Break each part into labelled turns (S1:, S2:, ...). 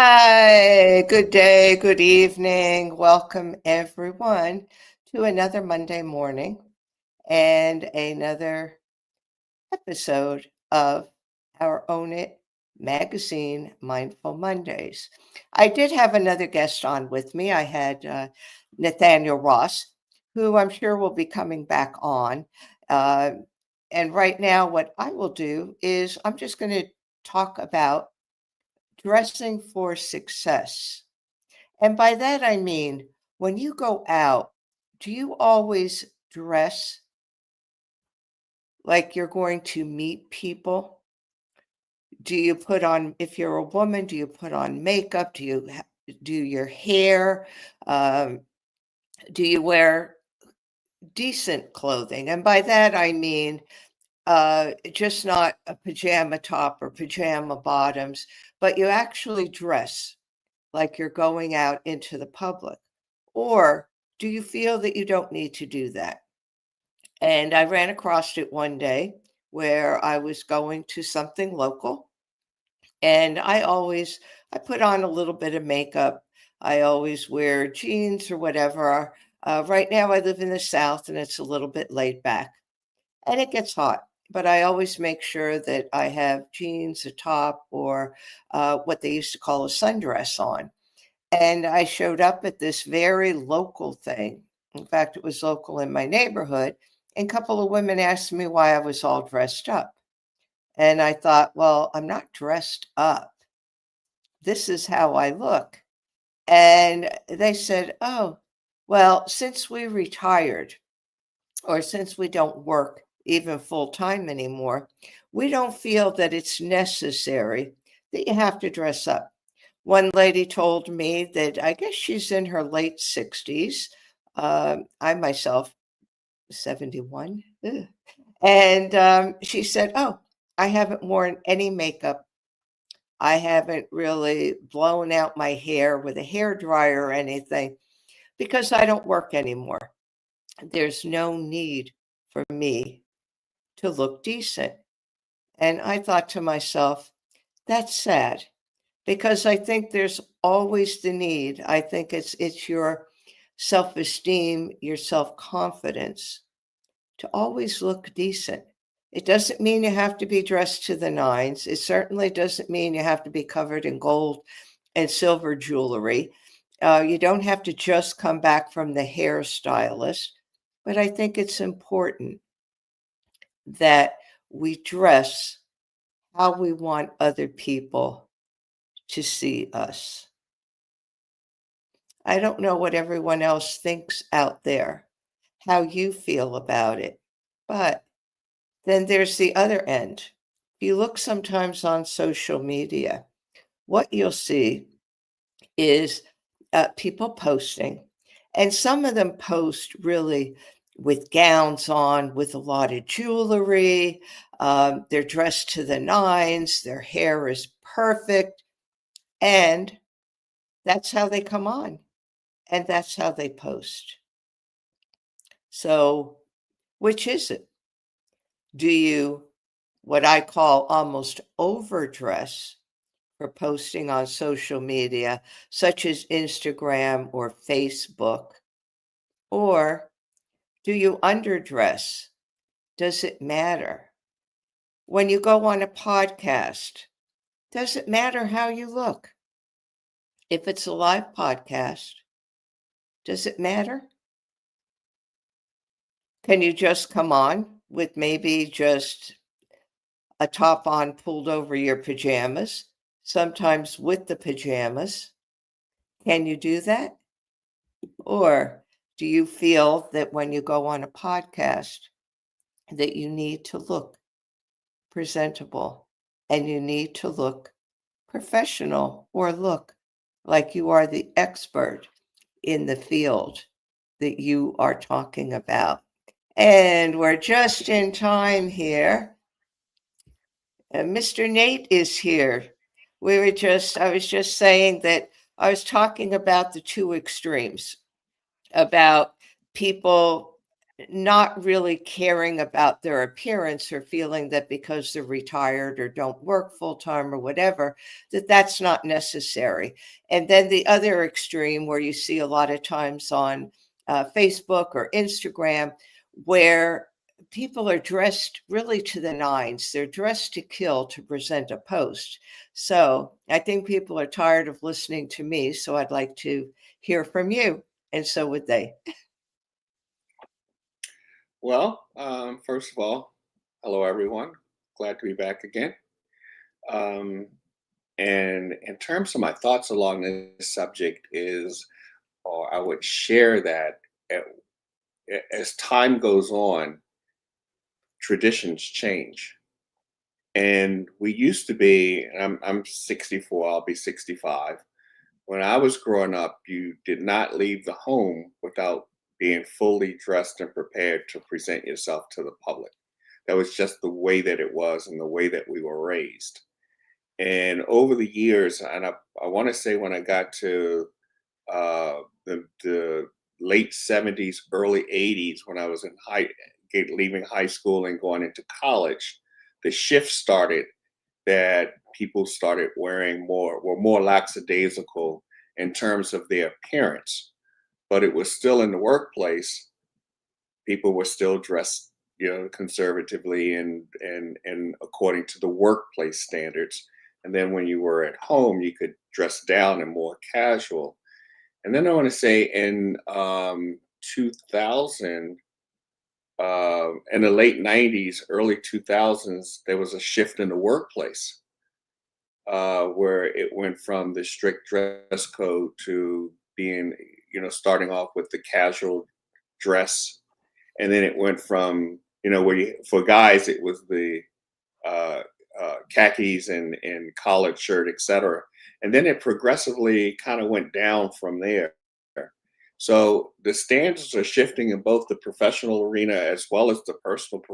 S1: Hi, good day, good evening. Welcome everyone to another Monday morning and another episode of our Own It magazine, Mindful Mondays. I did have another guest on with me. I had Nathaniel Ross, who I'm sure will be coming back on. Uh, and right now, what I will do is I'm just going to talk about dressing for success. And by that I mean, when you go out, do you always dress like you're going to meet people? Do you put on, if you're a woman, do you put on makeup? Do you do your hair? Um, do you wear decent clothing? And by that I mean just not a pajama top or pajama bottoms, but you actually dress like you're going out into the public? Or do you feel that you don't need to do that? And I ran across it one day where I was going to something local, and I put on a little bit of makeup. I always wear jeans or whatever. Right now I live in the South and it's a little bit laid back and it gets hot. But I always make sure that I have jeans, a top, or what they used to call a sundress on. And I showed up at this very local thing. In fact, it was local in my neighborhood. And a couple of women asked me why I was all dressed up. And I thought, well, I'm not dressed up. This is how I look. And they said, oh, well, since we retired or since we don't work even full time anymore, we don't feel that it's necessary that you have to dress up. One lady told me that I guess she's in her late 60s. I myself, 71. Ugh. And she said, oh, I haven't worn any makeup. I haven't really blown out my hair with a hair dryer or anything because I don't work anymore. There's no need for me to look decent. And I thought to myself, that's sad because I think there's always the need. I think it's your self-esteem, your self-confidence to always look decent. It doesn't mean you have to be dressed to the nines. It certainly doesn't mean you have to be covered in gold and silver jewelry. You don't have to just come back from the hairstylist, but I think it's important that we dress how we want other people to see us. I don't know what everyone else thinks out there, how you feel about it, but then there's the other end. If you look sometimes on social media, what you'll see is people posting, and some of them post really with gowns on, with a lot of jewelry. They're dressed to the nines, their hair is perfect, and that's how they come on, and that's how they post. So, which is it? Do you, what I call almost overdress for posting on social media, such as Instagram or Facebook? Or do you underdress? Does it matter? When you go on a podcast, does it matter how you look? If it's a live podcast, does it matter? Can you just come on with maybe just a top on pulled over your pajamas, sometimes with the pajamas? Can you do that? Or do you feel that when you go on a podcast that you need to look presentable and you need to look professional or look like you are the expert in the field that you are talking about? And we're just in time here. Mr. Nate is here. I was just saying that I was talking about the two extremes, about people not really caring about their appearance or feeling that because they're retired or don't work full time or whatever, that that's not necessary. And then the other extreme, where you see a lot of times on Facebook or Instagram, where people are dressed really to the nines. They're dressed to kill to present a post. So I think people are tired of listening to me. So I'd like to hear from you. And so would they.
S2: Well, first of all, hello everyone. Glad to be back again. Um, and in terms of my thoughts along this subject is, or I would share that as time goes on, traditions change. And we used to be, and I'm 64, I'll be 65. When I was growing up, you did not leave the home without being fully dressed and prepared to present yourself to the public. That was just the way that it was and the way that we were raised. And over the years, and I want to say when I got to the late 70s, early 80s, when I was in leaving high school and going into college, the shift started that people started were more lackadaisical in terms of their appearance, but it was still in the workplace. People were still dressed, conservatively and according to the workplace standards. And then when you were at home, you could dress down and more casual. And then I want to say in 2000, in the late 90s, early 2000s, there was a shift in the workplace where it went from the strict dress code to being, starting off with the casual dress. And then it went from, for guys, it was the uh, khakis and collared shirt, etc. And then it progressively kind of went down from there. So the standards are shifting in both the professional arena as well as the personal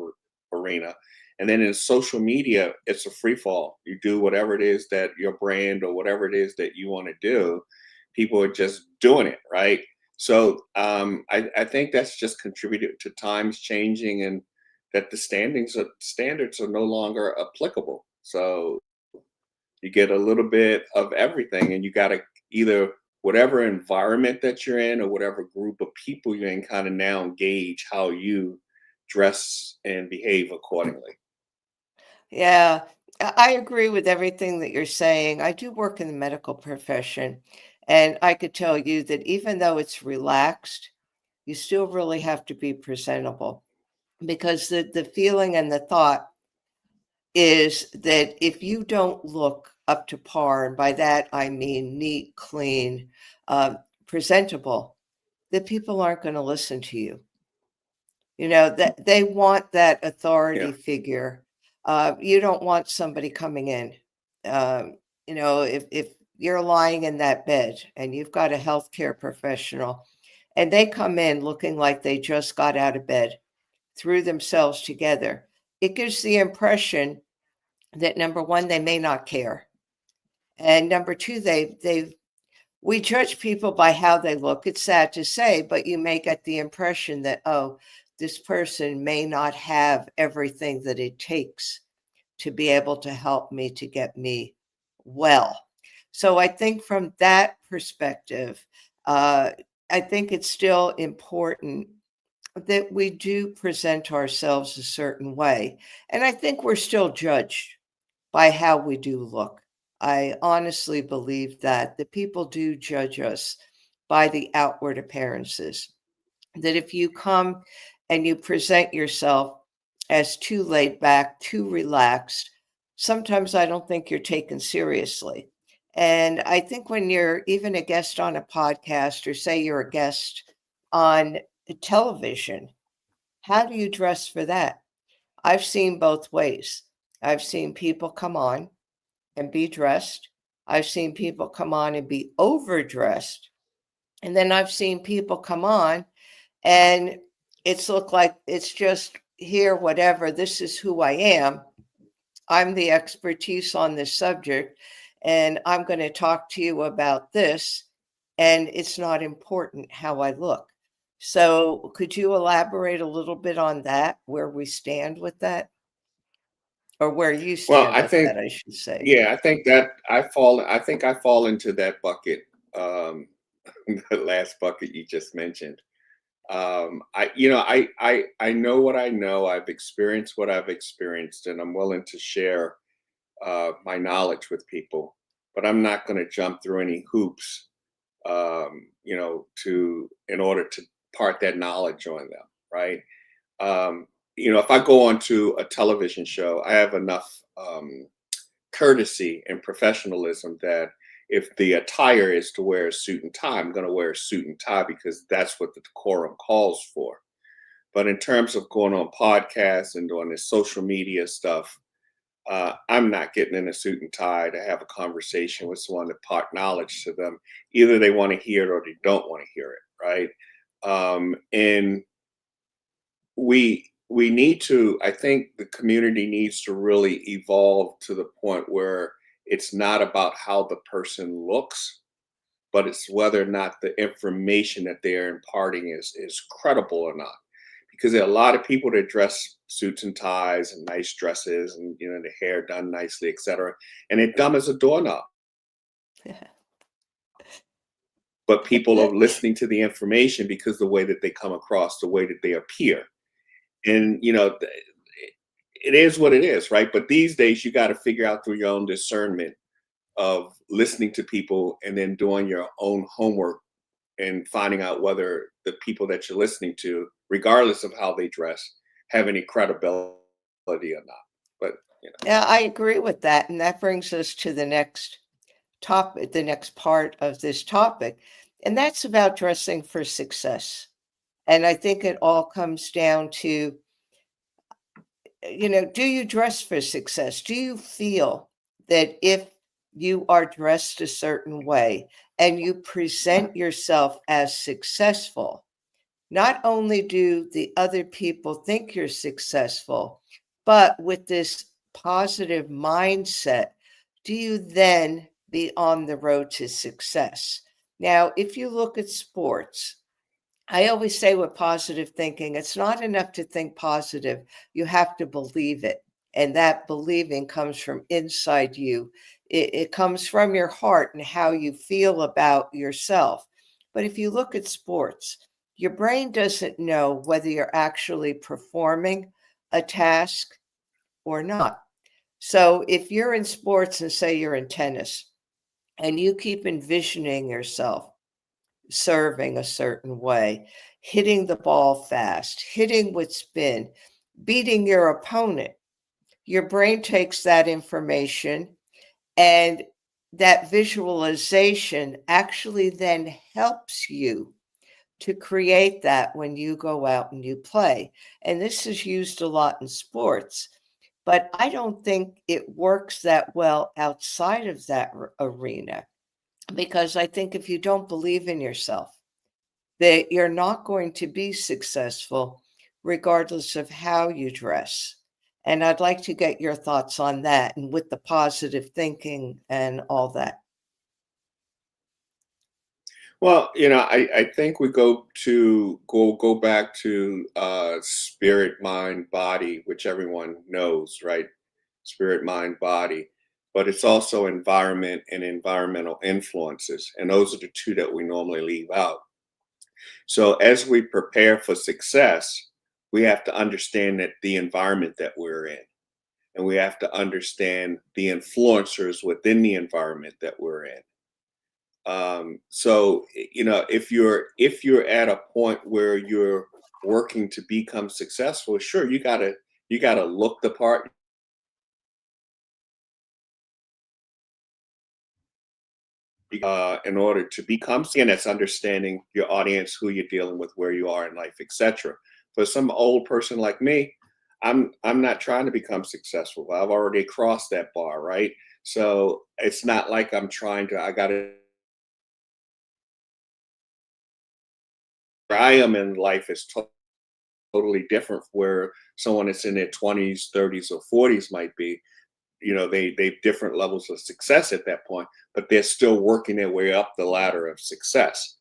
S2: arena. And then in social media, it's a free fall. You do whatever it is that your brand or whatever it is that you want to do. People are just doing it, right? So I think that's just contributed to times changing and that the standards are no longer applicable. So you get a little bit of everything, and you got to either whatever environment that you're in or whatever group of people you're in, kind of now gauge how you dress and behave accordingly.
S1: Yeah, I agree with everything that you're saying. I do work in the medical profession, and I could tell you that even though it's relaxed, you still really have to be presentable because the feeling and the thought is that if you don't look up to par, and by that I mean neat, clean, presentable, that people aren't going to listen to you. That they want that
S2: Yeah.
S1: authority figure. You don't want somebody coming in. If you're lying in that bed and you've got a healthcare professional and they come in looking like they just got out of bed, threw themselves together, it gives the impression that number one, they may not care. And number two, we judge people by how they look. It's sad to say, but you may get the impression that, oh, this person may not have everything that it takes to be able to help me to get me well. So I think from that perspective, uh, I think it's still important that we do present ourselves a certain way. And I think we're still judged by how we do look. I honestly believe that the people do judge us by the outward appearances. That if you come and you present yourself as too laid back, too relaxed, sometimes I don't think you're taken seriously. And I think when you're even a guest on a podcast, or say you're a guest on television, how do you dress for that? I've seen both ways. I've seen people come on and be dressed. I've seen people come on and be overdressed. And then I've seen people come on and it's looked like it's just here, whatever. This is who I am. I'm the expertise on this subject, and I'm going to talk to you about this. And it's not important how I look. So could you elaborate a little bit on that, where we stand with that? Or where you
S2: Well,
S1: stand
S2: I
S1: with
S2: think,
S1: that, I should say.
S2: yeah, I think I fall into that bucket, um, the last bucket you just mentioned. I know what I know. I've experienced what I've experienced, and I'm willing to share my knowledge with people. But I'm not going to jump through any hoops, to in order to part that knowledge on them, right? If I go onto a television show, I have enough courtesy and professionalism that if the attire is to wear a suit and tie, I'm going to wear a suit and tie because that's what the decorum calls for. But in terms of going on podcasts and doing this social media stuff, I'm not getting in a suit and tie to have a conversation with someone to part knowledge to them. Either they want to hear it or they don't want to hear it, right? And we need to, I think the community needs to really evolve to the point where it's not about how the person looks, but it's whether or not the information that they're imparting is credible or not. Because there are a lot of people that dress suits and ties and nice dresses and the hair done nicely, etc. And they're dumb as a doorknob. But people are listening to the information because the way that they come across, the way that they appear. And it is what it is, right? But these days you got to figure out through your own discernment of listening to people and then doing your own homework and finding out whether the people that you're listening to, regardless of how they dress, have any credibility or not. But
S1: Yeah, I agree with that. And that brings us to the next topic, the next part of this topic. And that's about dressing for success. And I think it all comes down to, do you dress for success? Do you feel that if you are dressed a certain way and you present yourself as successful, not only do the other people think you're successful, but with this positive mindset, do you then be on the road to success? Now, if you look at sports, I always say with positive thinking, it's not enough to think positive. You have to believe it. And that believing comes from inside you. It comes from your heart and how you feel about yourself. But if you look at sports, your brain doesn't know whether you're actually performing a task or not. So if you're in sports and say you're in tennis and you keep envisioning yourself serving a certain way, hitting the ball fast, hitting with spin, beating your opponent. Your brain takes that information and that visualization actually then helps you to create that when you go out and you play. And this is used a lot in sports, but I don't think it works that well outside of that arena because I think if you don't believe in yourself, that you're not going to be successful regardless of how you dress. And I'd like to get your thoughts on that and with the positive thinking and all that.
S2: well, I think we go back to spirit, mind, body, which everyone knows, right? Spirit, mind, body. But it's also environment and environmental influences. And those are the two that we normally leave out. So as we prepare for success, we have to understand that the environment that we're in, and we have to understand the influencers within the environment that we're in. If you're at a point where you're working to become successful, sure, you gotta look the part. In order to become, and that's understanding your audience, who you're dealing with, where you are in life, etc. For some old person like me, I'm not trying to become successful. I've already crossed that bar, right? So it's not like I'm trying to. I got to. Where I am in life is totally different. Where someone that's in their 20s, 30s, or 40s might be. They've different levels of success at that point, but they're still working their way up the ladder of success.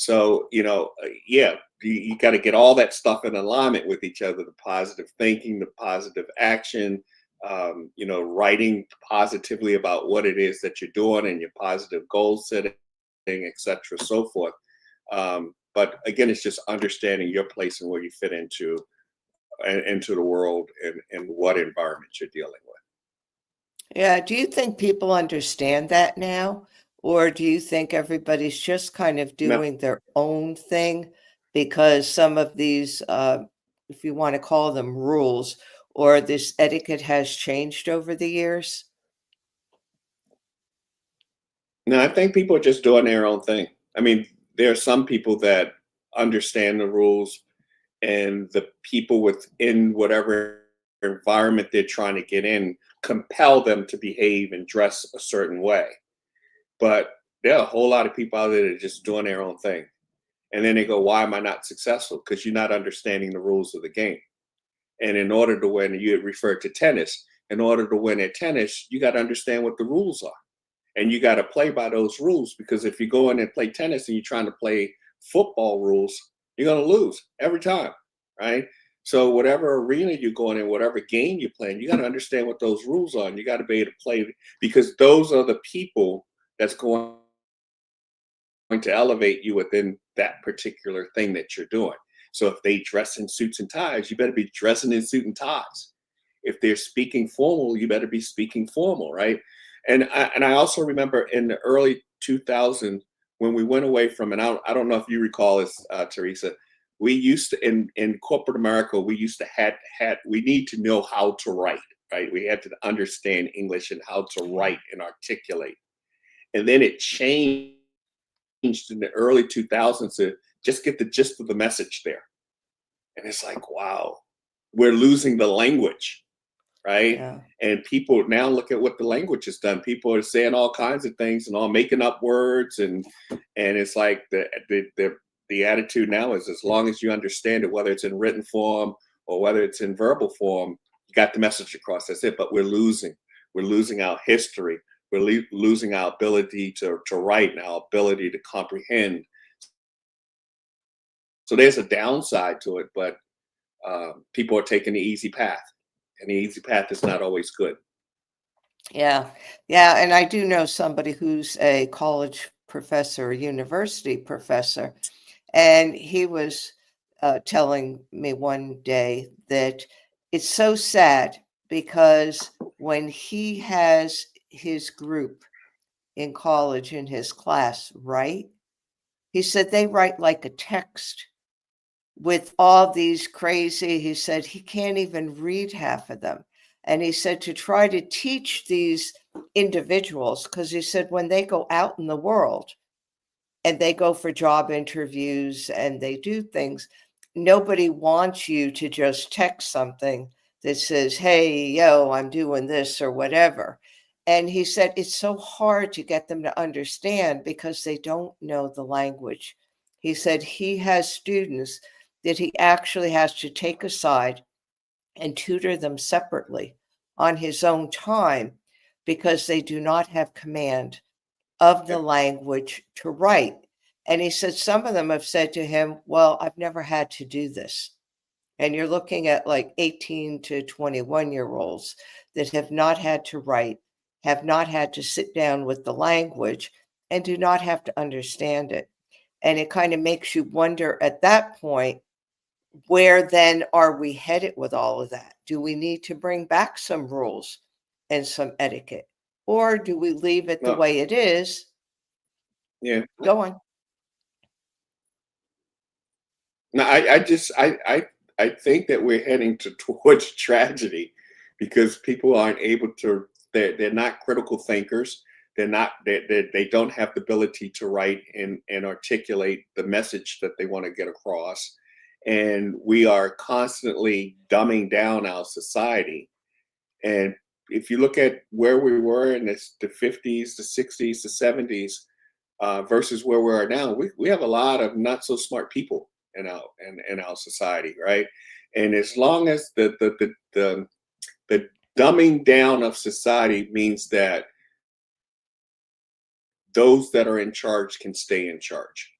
S2: So, yeah, you got to get all that stuff in alignment with each other, the positive thinking, the positive action, writing positively about what it is that you're doing and your positive goal setting, et cetera, so forth. But again, it's just understanding your place and where you fit into the world and what environment you're dealing with.
S1: Yeah, do you think people understand that now? Or do you think everybody's just kind of
S2: No,
S1: doing their own thing because some of these, if you want to call them rules, or this etiquette has changed over the years?
S2: no, I think people are just doing their own thing. I mean, there are some people that understand the rules, and the people within whatever environment they're trying to get in compel them to behave and dress a certain way. But there are a whole lot of people out there that are just doing their own thing. And then they go, why am I not successful? Because you're not understanding the rules of the game. And in order to win, you had referred to tennis. In order to win at tennis, you got to understand what the rules are. And you got to play by those rules, because if you go in and play tennis and you're trying to play football rules, you're going to lose every time, right? So whatever arena you're going in, whatever game you're playing, you got to understand what those rules are, and you got to be able to play, because those are the people that's going to elevate you within that particular thing that you're doing. So if they dress in suits and ties, you better be dressing in suit and ties. If they're speaking formal, you better be speaking formal, right? And I also remember in the early 2000s when we went away from, and I don't know if you recall this, Teresa, we used to in corporate America, we used to had we need to know how to write, right? We had to understand English and how to write and articulate. And then it changed in the early 2000s to just get the gist of the message there. And it's like, wow, we're losing the language, right?
S1: Yeah.
S2: And people now look at what the language has done. People are saying all kinds of things and all making up words, and it's like the attitude now is, as long as you understand it, whether it's in written form or whether it's in verbal form, you got the message across. That's it. But we're losing our history. We're losing our ability to write and our ability to comprehend. So there's a downside to it, but people are taking the easy path, and the easy path is not always good.
S1: Yeah. Yeah, and I do know somebody who's a college professor, a university professor, and he was, telling me one day that it's so sad because when he has his group in college in his class write, he said they write like a text with all these crazy, he said he can't even read half of them. And he said to try to teach these individuals, because he said when they go out in the world and they go for job interviews and they do things, nobody wants you to just text something that says, hey, yo, I'm doing this or whatever. And he said it's so hard to get them to understand because they don't know the language. He said he has students that he actually has to take aside and tutor them separately on his own time because they do not have command of the
S2: Yeah.
S1: language to write. And he said some of them have said to him, well, I've never had to do this. And you're looking at like 18 to 21-year-olds that have not had to write, have not had to sit down with the language, and do not have to understand it. And it kind of makes you wonder at that point, where then are we headed with all of that? Do we need to bring back some rules and some etiquette? Or do we leave it the
S2: No,
S1: way it is?
S2: yeah.
S1: Go on.
S2: No, I think that we're heading towards tragedy, because people aren't able to. They're not critical thinkers. They don't have the ability to write and articulate the message that they want to get across. And we are constantly dumbing down our society. And if you look at where we were in the 50s, the 60s, the 70s, versus where we are now, we have a lot of not so smart people in our society, right? And as long as the dumbing down of society means that those that are in charge can stay in charge.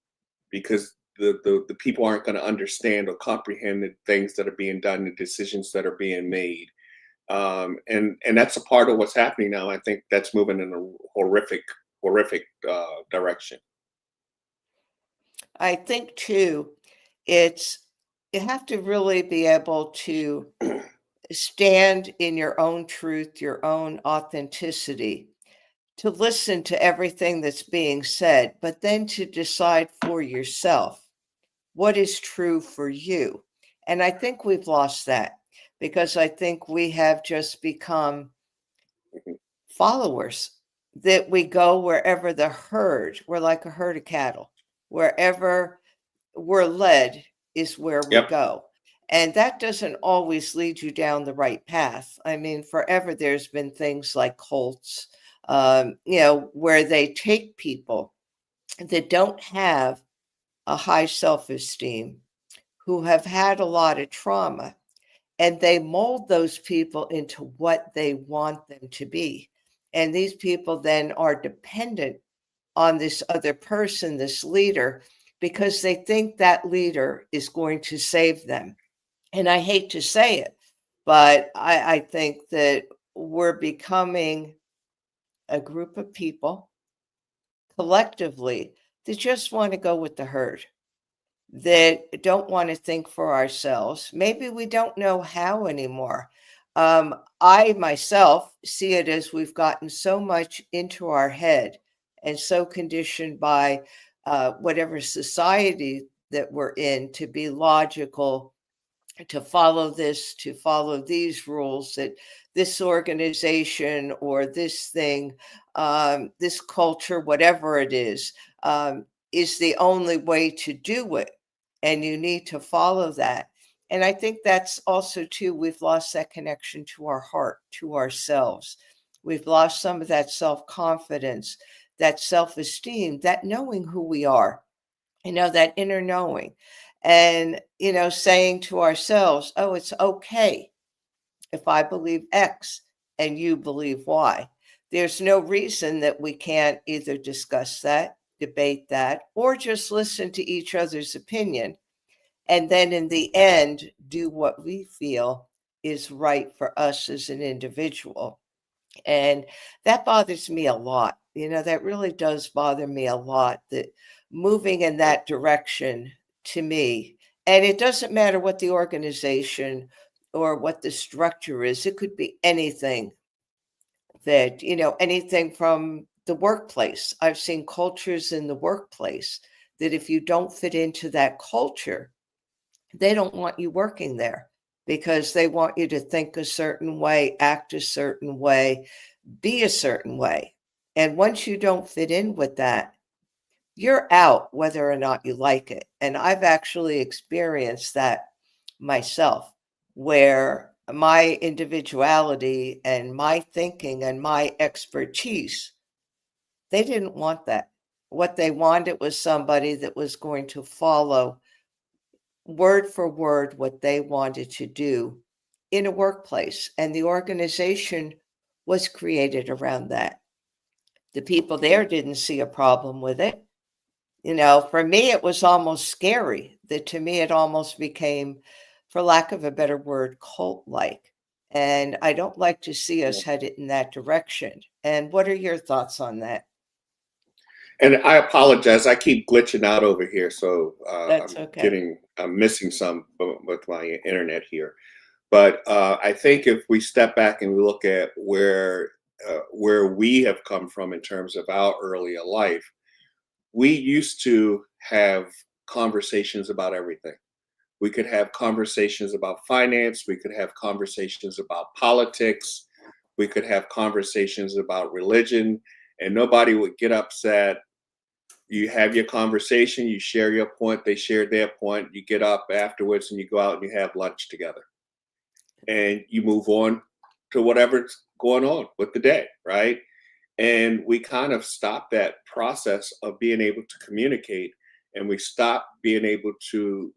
S2: because the people aren't going to understand or comprehend the things that are being done, the decisions that are being made. And that's a part of what's happening now. I think that's moving in a horrific direction.
S1: I think too, it's you have to really be able to stand in your own truth, your own authenticity, to listen to everything that's being said, but then to decide for yourself what is true for you. And I think we've lost that because I think we have just become followers, that we go wherever the herd, we're like a herd of cattle. Wherever we're led is where we
S2: Yep.
S1: go. And that doesn't always lead you down the right path. I mean, forever there's been things like cults, where they take people that don't have a high self esteem, who have had a lot of trauma, and they mold those people into what they want them to be. And these people then are dependent on this other person, this leader, because they think that leader is going to save them. And I hate to say it, but I think that we're becoming a group of people collectively that just want to go with the herd, that don't want to think for ourselves. Maybe we don't know how anymore. I myself see it as we've gotten so much into our head and so conditioned by whatever society that we're in to be logical, to follow this, to follow these rules, that this organization or this thing, this culture, whatever it is the only way to do it. And you need to follow that. And I think that's also, too, we've lost that connection to our heart, to ourselves. We've lost some of that self confidence, that self esteem, that knowing who we are, that inner knowing. And, saying to ourselves, oh, it's okay if I believe X and you believe Y. There's no reason that we can't either discuss that, debate that, or just listen to each other's opinion. And then in the end, do what we feel is right for us as an individual. And that bothers me a lot. That really does bother me a lot, that moving in that direction to me, and it doesn't matter what the organization or what the structure is, it could be anything anything from the workplace. I've seen cultures in the workplace that if you don't fit into that culture, they don't want you working there because they want you to think a certain way, act a certain way, be a certain way. And once you don't fit in with that, you're out whether or not you like it. And I've actually experienced that myself, where my individuality and my thinking and my expertise, they didn't want that. What they wanted was somebody that was going to follow word for word what they wanted to do in a workplace. And the organization was created around that. The people there didn't see a problem with it. For me, it was almost scary. That to me, it almost became, for lack of a better word, cult like. And I don't like to see us headed in that direction. And what are your thoughts on that?
S2: And I apologize. I keep glitching out over here, so
S1: That's okay.
S2: I'm missing some with my internet here. But I think if we step back and we look at where we have come from in terms of our earlier life, we used to have conversations about everything. We could have conversations about finance. We could have conversations about politics. We could have conversations about religion, and nobody would get upset. You have your conversation, you share your point, they share their point, you get up afterwards and you go out and you have lunch together. And you move on to whatever's going on with the day, right? And we kind of stop that process of being able to communicate, and we stop being able to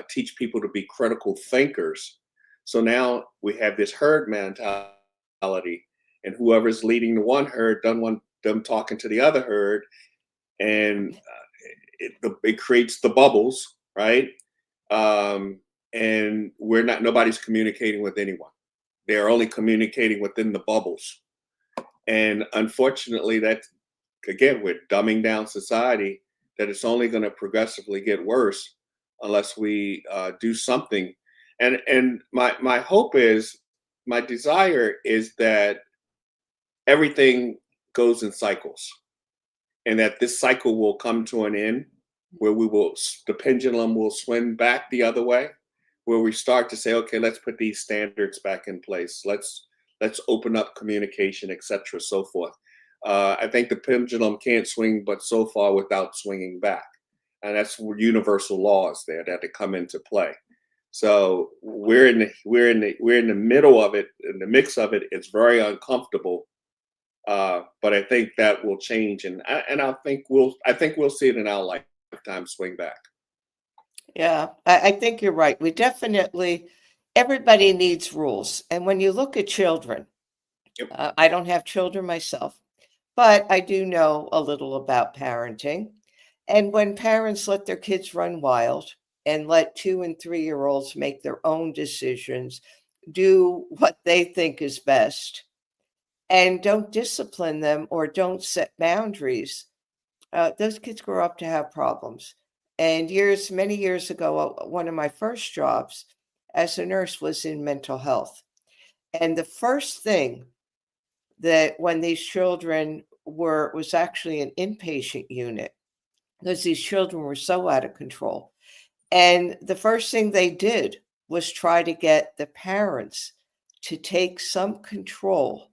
S2: teach people to be critical thinkers. So now we have this herd mentality, and whoever's leading the one herd doesn't want them talking to the other herd, and it creates the bubbles, right? And nobody's communicating with anyone. They're only communicating within the bubbles. And unfortunately, that again, we're dumbing down society, that it's only going to progressively get worse unless we do something. And my hope is, my desire is that everything goes in cycles, and that this cycle will come to an end where the pendulum will swing back the other way, where we start to say, okay, let's put these standards back in place. Let's open up communication, etc., so forth. I think the pendulum can't swing but so far without swinging back, and that's where universal laws there that come into play. So we're in the middle of it, in the mix of it. It's very uncomfortable, but I think that will change, and I think we'll see it in our lifetime swing back.
S1: Yeah, I think you're right. Everybody needs rules. And when you look at children,
S2: Yep.
S1: I don't have children myself, but I do know a little about parenting. And when parents let their kids run wild and let 2 and 3-year-olds make their own decisions, do what they think is best, and don't discipline them or don't set boundaries, those kids grow up to have problems. And many years ago, one of my first jobs as a nurse was in mental health. And the first thing that when these children was actually an inpatient unit, because these children were so out of control. And the first thing they did was try to get the parents to take some control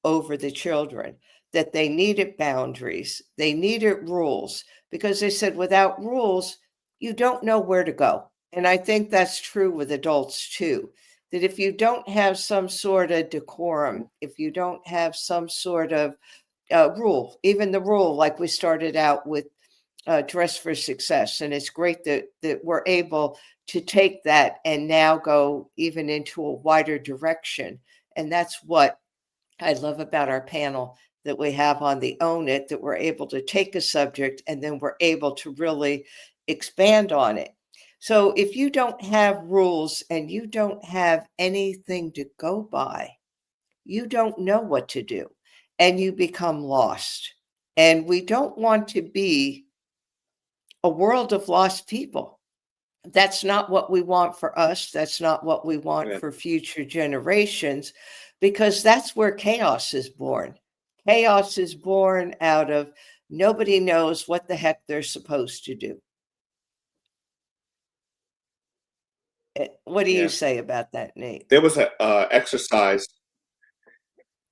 S1: over the children, that they needed boundaries, they needed rules, because they said without rules, you don't know where to go. And I think that's true with adults too, that if you don't have some sort of decorum, if you don't have some sort of rule, even the rule, like we started out with Dress for Success. And it's great that we're able to take that and now go even into a wider direction. And that's what I love about our panel that we have on the Own It, that we're able to take a subject and then we're able to really expand on it. So if you don't have rules and you don't have anything to go by, you don't know what to do and you become lost. And we don't want to be a world of lost people. That's not what we want for us. That's not what we want
S2: Yeah.
S1: for future generations, because that's where chaos is born. Chaos is born out of nobody knows what the heck they're supposed to do. What do you
S2: Yeah.
S1: say about that, Nate?
S2: There was a exercise.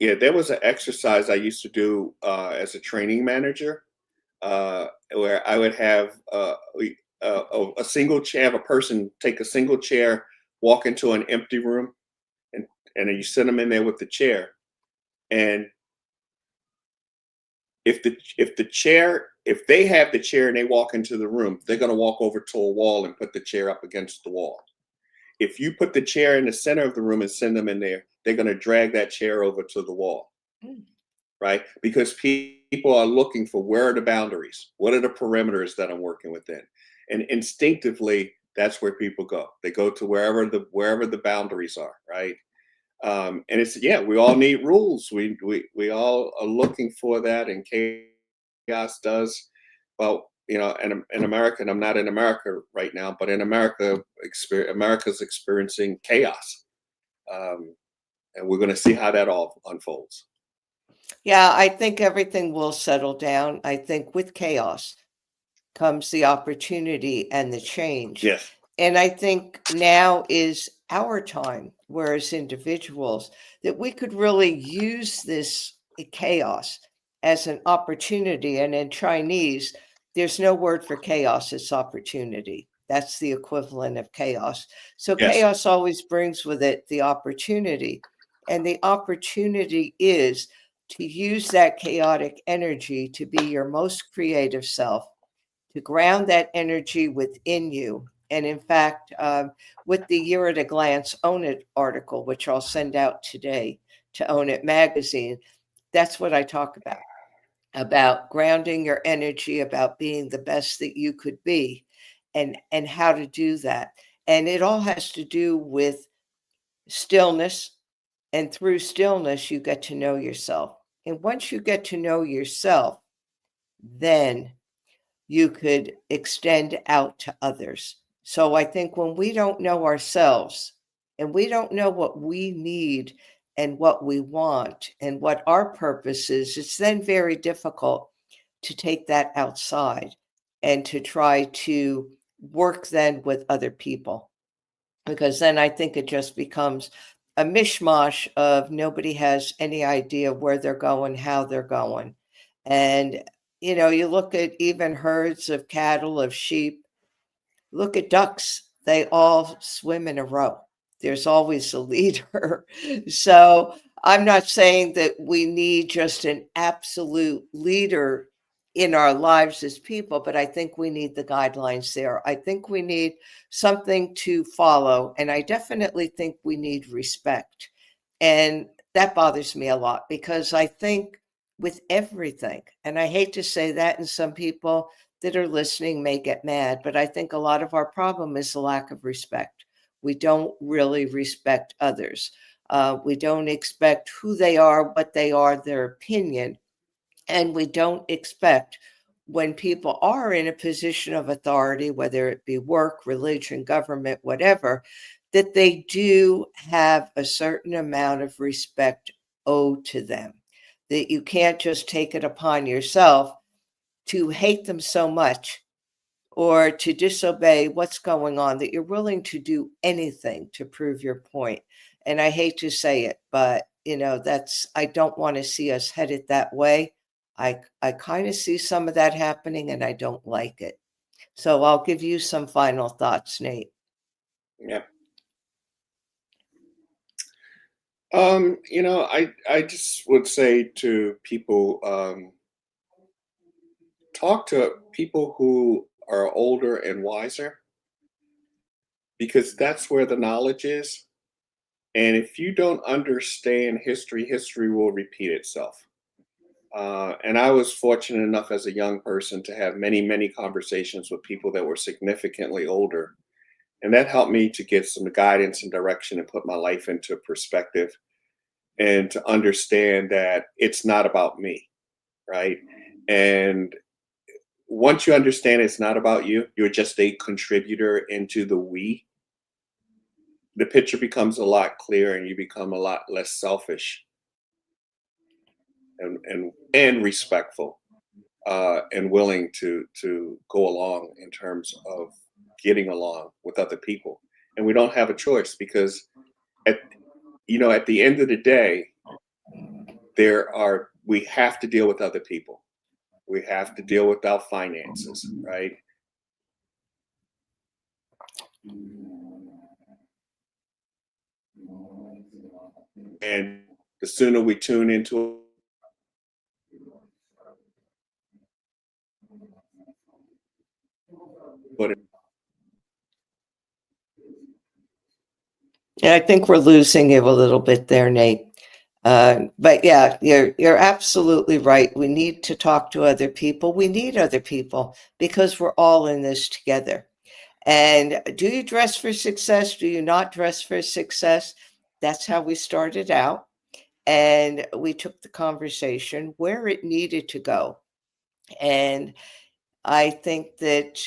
S2: Yeah, there was an exercise I used to do as a training manager, where I would have a single chair, have a person take a single chair, walk into an empty room, and then you send them in there with the chair. And if they have the chair and they walk into the room, they're going to walk over to a wall and put the chair up against the wall. If you put the chair in the center of the room and send them in there, they're going to drag that chair over to the wall.
S1: Mm.
S2: Right? Because people are looking for, where are the boundaries? What are the perimeters that I'm working within? And instinctively, that's where people go. They go to wherever the boundaries are, right? And it's, yeah, we all need rules. We all are looking for that, and chaos does. Well, in America, and I'm not in America right now, but in America, America's experiencing chaos, and we're going to see how that all unfolds.
S1: Yeah, I think everything will settle down. I think with chaos comes the opportunity and the change.
S2: Yes.
S1: And I think now is our time, whereas individuals, that we could really use this chaos as an opportunity. And in Chinese, there's no word for chaos, it's opportunity. That's the equivalent of chaos. So
S2: Yes.
S1: chaos always brings with it the opportunity. And the opportunity is to use that chaotic energy to be your most creative self, to ground that energy within you. And in fact, with the Year at a Glance Own It article, which I'll send out today to Own It magazine, that's what I talk about. about grounding your energy, about being the best that you could be, and how to do that. And it all has to do with stillness, and through stillness you get to know yourself. And once you get to know yourself, then you could extend out to others. So I think when we don't know ourselves and we don't know what we need and what we want and what our purpose is, it's then very difficult to take that outside and to try to work then with other people. Because then I think it just becomes a mishmash of nobody has any idea where they're going, how they're going. And, you look at even herds of cattle, of sheep, look at ducks, they all swim in a row. There's always a leader. So I'm not saying that we need just an absolute leader in our lives as people, but I think we need the guidelines there. I think we need something to follow. And I definitely think we need respect. And that bothers me a lot because I think with everything, and I hate to say that, and some people that are listening may get mad, but I think a lot of our problem is the lack of respect. We don't really respect others. We don't expect who they are, what they are, their opinion. And we don't expect when people are in a position of authority, whether it be work, religion, government, whatever, that they do have a certain amount of respect owed to them, that you can't just take it upon yourself to hate them so much or to disobey what's going on, that you're willing to do anything to prove your point. And I hate to say it, but I don't want to see us headed that way. I kind of see some of that happening and I don't like it. So I'll give you some final thoughts, Nate.
S2: Yeah. I just would say to people, talk to people who are older and wiser, because that's where the knowledge is. And if you don't understand history, history will repeat itself. And I was fortunate enough as a young person to have many, many conversations with people that were significantly older. And that helped me to get some guidance and direction and put my life into perspective and to understand that it's not about me, right? And once you understand it's not about you, you're just a contributor into the we, the picture becomes a lot clearer and you become a lot less selfish and respectful, and willing to go along in terms of getting along with other people. And we don't have a choice because at at the end of the day, we have to deal with other people. We have to deal with our finances, right? And the sooner we tune into it.
S1: And I think we're losing you a little bit there, Nate. But yeah, you're absolutely right. We need to talk to other people. We need other people because we're all in this together. And do you dress for success? Do you not dress for success? That's how we started out. And we took the conversation where it needed to go. And I think that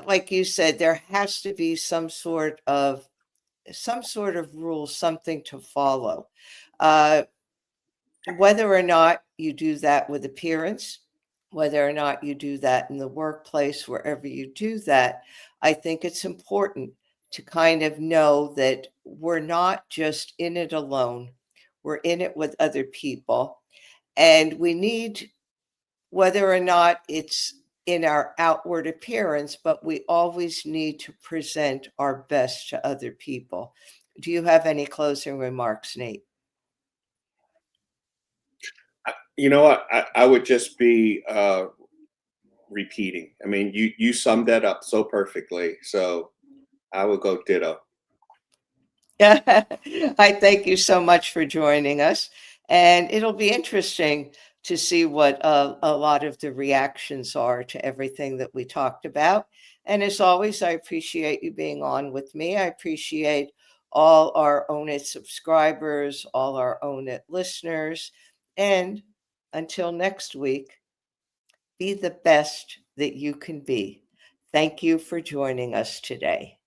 S1: like you said, there has to be some sort of rule, something to follow. Uh, whether or not you do that with appearance, whether or not you do that in the workplace, wherever you do that, I think it's important to kind of know that we're not just in it alone. We're in it with other people. And we need, whether or not it's in our outward appearance, but we always need to present our best to other people. Do you have any closing remarks, Nate?
S2: You know what? I would just be repeating. I mean, you summed that up so perfectly. So I would go ditto.
S1: I thank you so much for joining us. And it'll be interesting to see what a lot of the reactions are to everything that we talked about. And as always, I appreciate you being on with me. I appreciate all our Own It subscribers, all our Own It listeners. And until next week, be the best that you can be. Thank you for joining us today.